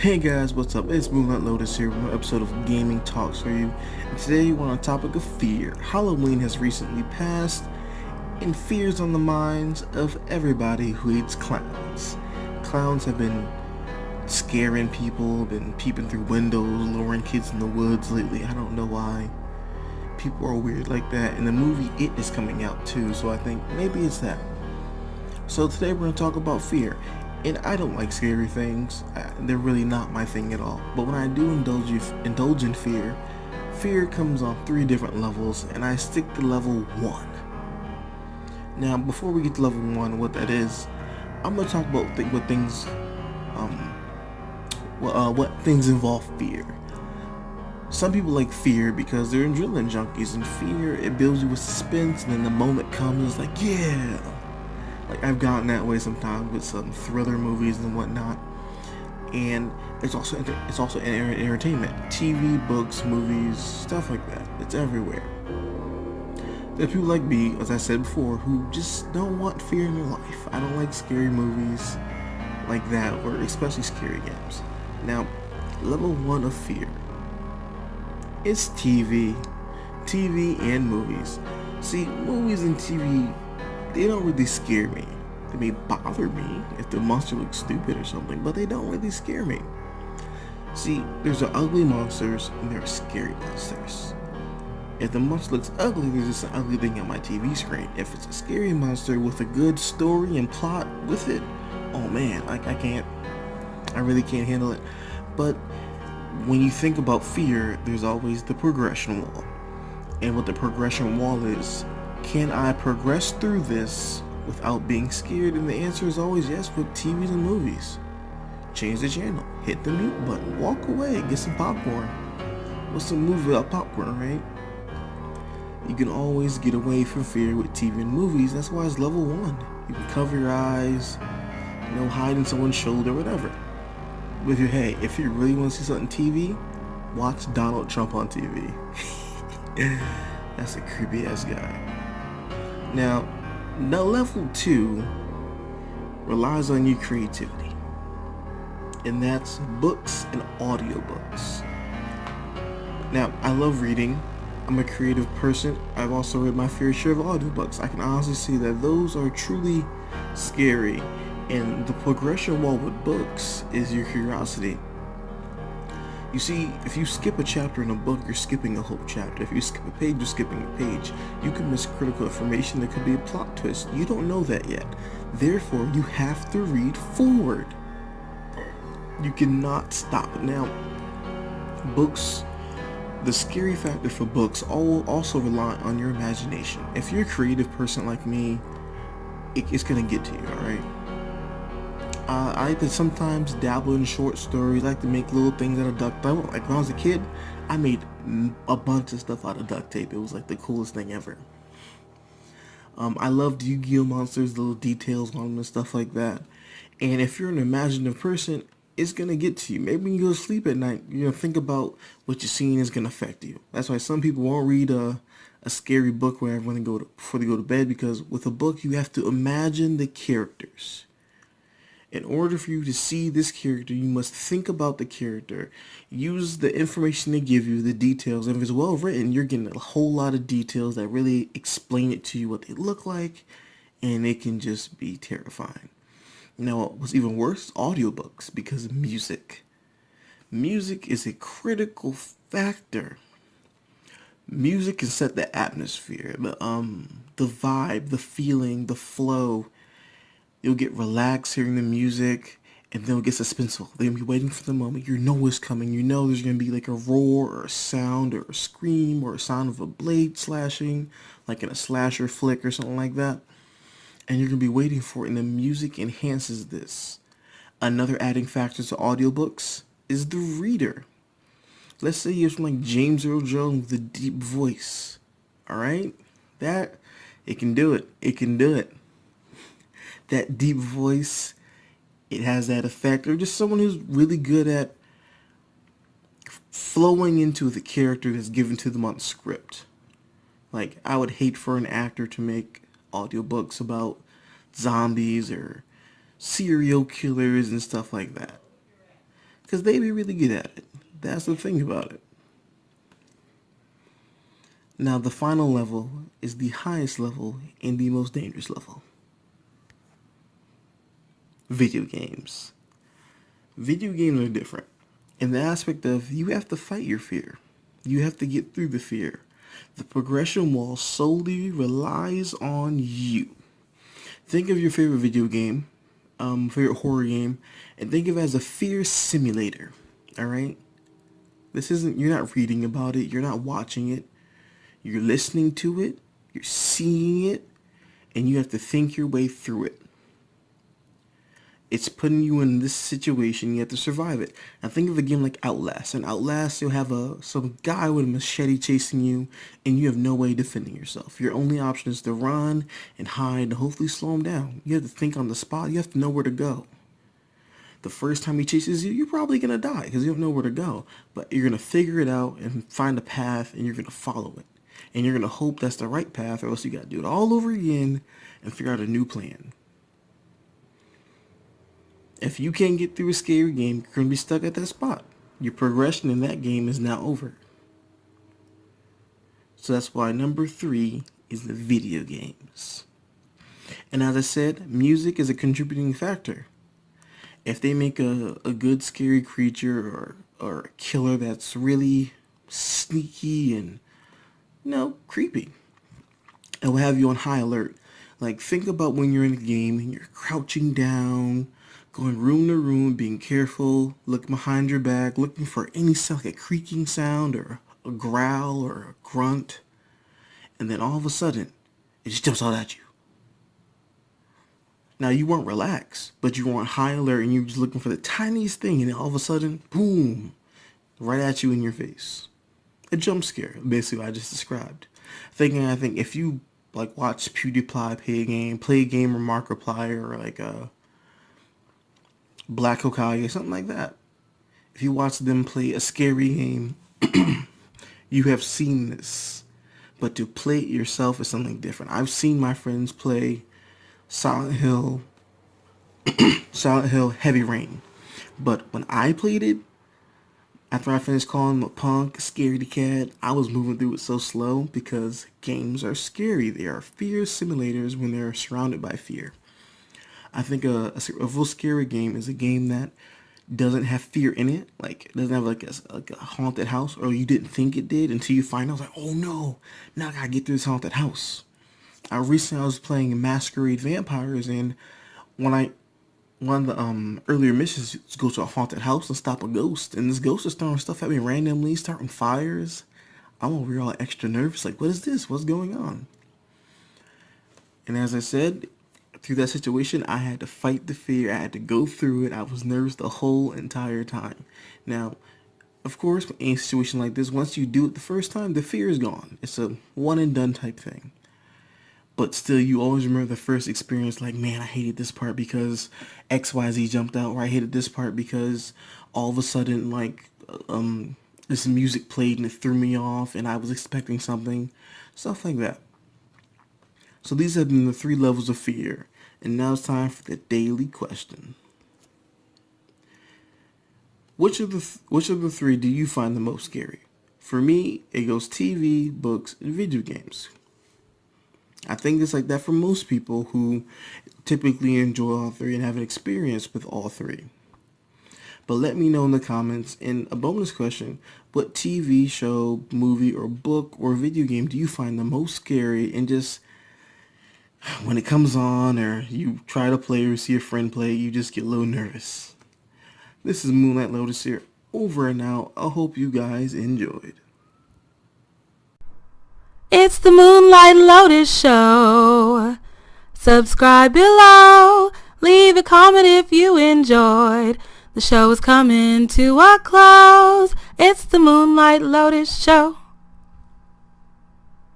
Hey guys, what's up? It's MoonLightLotus here with an episode of Gaming Talks for you. And today we're on a topic of fear. Halloween has recently passed, and fear's on the minds of everybody who hates clowns. Clowns have been scaring people, been peeping through windows, luring kids in the woods lately. I don't know why. People are weird like that, and the movie It is coming out too, so I think maybe it's that. So today we're going to talk about fear. And I don't like scary things. They're really not my thing at all. But when I do indulge in fear, fear comes on 3 different levels, and I stick to level 1. Now, before we get to level 1, what that is, I'm gonna talk about what things involve fear. Some people like fear because they're adrenaline junkies, and fear, it builds you with suspense, and then the moment comes, it's like, yeah. Like, I've gotten that way sometimes with some thriller movies and whatnot. And it's also entertainment. TV, books, movies, stuff like that. It's everywhere. There are people like me, as I said before, who just don't want fear in their life. I don't like scary movies like that, or especially scary games. Now, level 1 of fear. It's TV. TV and movies. See, movies and TV, they don't really scare me. They may bother me if the monster looks stupid or something, but they don't really scare me. See, there's the ugly monsters and there are scary monsters. If the monster looks ugly, there's just an ugly thing on my TV screen. If it's a scary monster with a good story and plot with it, oh man, I really can't handle it. But when you think about fear, there's always the progression wall. And what the progression wall is, can I progress through this without being scared? And the answer is always yes with TVs and movies. Change the channel, hit the mute button, walk away, get some popcorn. What's a movie without popcorn, right? You can always get away from fear with TV and movies. That's why it's level 1. You can cover your eyes, hide in someone's shoulder, whatever. But if you really want to see something TV, watch Donald Trump on TV. That's a creepy ass guy. Now level 2 relies on your creativity, and that's books and audiobooks. Now, I love reading. I'm a creative person. I've also read my fair share of audiobooks. I can honestly say that those are truly scary, and the progression wall with books is your curiosity. You see, if you skip a chapter in a book, you're skipping a whole chapter. If you skip a page, you're skipping a page. You can miss critical information. There could be a plot twist. You don't know that yet. Therefore, you have to read forward. You cannot stop. Now, books, the scary factor for books also rely on your imagination. If you're a creative person like me, it's going to get to you, alright? I like to sometimes dabble in short stories. I like to make little things out of duct tape. Like when I was a kid, I made a bunch of stuff out of duct tape. It was like the coolest thing ever. I loved Yu-Gi-Oh monsters, little details on them and stuff like that. And if you're an imaginative person, it's gonna get to you. Maybe when you go to sleep at night, think about what you're seeing is gonna affect you. That's why some people won't read a scary book before they go to bed, because with a book you have to imagine the characters. In order for you to see this character, you must think about the character, use the information they give you, the details. And if it's well written, you're getting a whole lot of details that really explain it to you what they look like, and it can just be terrifying. Now, what's even worse, audiobooks, because of music. Music is a critical factor. Music can set the atmosphere, the vibe, the feeling, the flow. You'll get relaxed hearing the music, and then it'll get suspenseful. Then you'll be waiting for the moment. You know what's coming. You know there's going to be like a roar or a sound or a scream or a sound of a blade slashing, like in a slasher flick or something like that. And you're going to be waiting for it, and the music enhances this. Another adding factor to audiobooks is the reader. Let's say you're from like James Earl Jones with a deep voice. Alright? It can do it. It can do it. That deep voice, it has that effect. Or just someone who's really good at flowing into the character that's given to them on the script. Like, I would hate for an actor to make audiobooks about zombies or serial killers and stuff like that. because they be really good at it. That's the thing about it. Now the final level is the highest level and the most dangerous level. Video games. Video games are different in the aspect of you have to fight your fear. You have to get through the fear. The progression wall solely relies on you. Think of your favorite video game, favorite horror game, and think of it as a fear simulator. Alright? You're not reading about it, you're not watching it. You're listening to it, you're seeing it, and you have to think your way through it. It's putting you in this situation, you have to survive it. Now think of a game like Outlast. In Outlast, you'll have some guy with a machete chasing you, and you have no way of defending yourself. Your only option is to run and hide and hopefully slow him down. You have to think on the spot, you have to know where to go. The first time he chases you, you're probably going to die because you don't know where to go. But you're going to figure it out and find a path, and you're going to follow it. And you're going to hope that's the right path, or else you got to do it all over again and figure out a new plan. If you can't get through a scary game, you're going to be stuck at that spot. Your progression in that game is now over. So that's why number 3 is the video games. And as I said, music is a contributing factor. If they make a good scary creature or a killer that's really sneaky and creepy, it will have you on high alert. Like, think about when you're in a game and you're crouching down, going room to room, being careful, looking behind your back, looking for any sound, like a creaking sound or a growl or a grunt, and then all of a sudden, it just jumps out at you. Now, you weren't relaxed, but you were on high alert and you were just looking for the tiniest thing, and then all of a sudden, boom, right at you in your face. A jump scare, basically what I just described. I think if you watch PewDiePie play a game or Markiplier or like a Black Hokage or something like that, if you watch them play a scary game, you have seen this. But to play it yourself is something different. I've seen my friends play Silent Hill Heavy Rain. But when I played it, after I finished calling him a punk, scaredy cat, I was moving through it so slow because games are scary. They are fear simulators when they're surrounded by fear. I think a real scary game is a game that doesn't have fear in it. Like, it doesn't have like a haunted house, or you didn't think it did until you find out, like, oh no, now I gotta get through this haunted house. Recently I was playing Masquerade Vampires, and one of the earlier missions is go to a haunted house and stop a ghost, and this ghost is throwing stuff at me randomly, starting fires. I'm over here all extra nervous, like, what is this? What's going on? And as I said, through that situation, I had to fight the fear. I had to go through it. I was nervous the whole entire time. Now, of course, in any situation like this, once you do it the first time, the fear is gone. It's a one and done type thing. But still, you always remember the first experience, like, man, I hated this part because XYZ jumped out, or I hated this part because all of a sudden, like, this music played and it threw me off and I was expecting something. Stuff like that. So these have been the 3 levels of fear. And now it's time for the daily question. Which of the 3 do you find the most scary? For me, it goes TV, books, and video games. I think it's like that for most people who typically enjoy all 3 and have an experience with all 3. But let me know in the comments. And a bonus question, what TV show, movie, or book, or video game do you find the most scary? And just when it comes on, or you try to play or see a friend play, you just get a little nervous. This is MoonLightLotus here, over and out. I hope you guys enjoyed. It's the MoonLightLotus Show. Subscribe below. Leave a comment if you enjoyed. The show is coming to a close. It's the MoonLightLotus Show.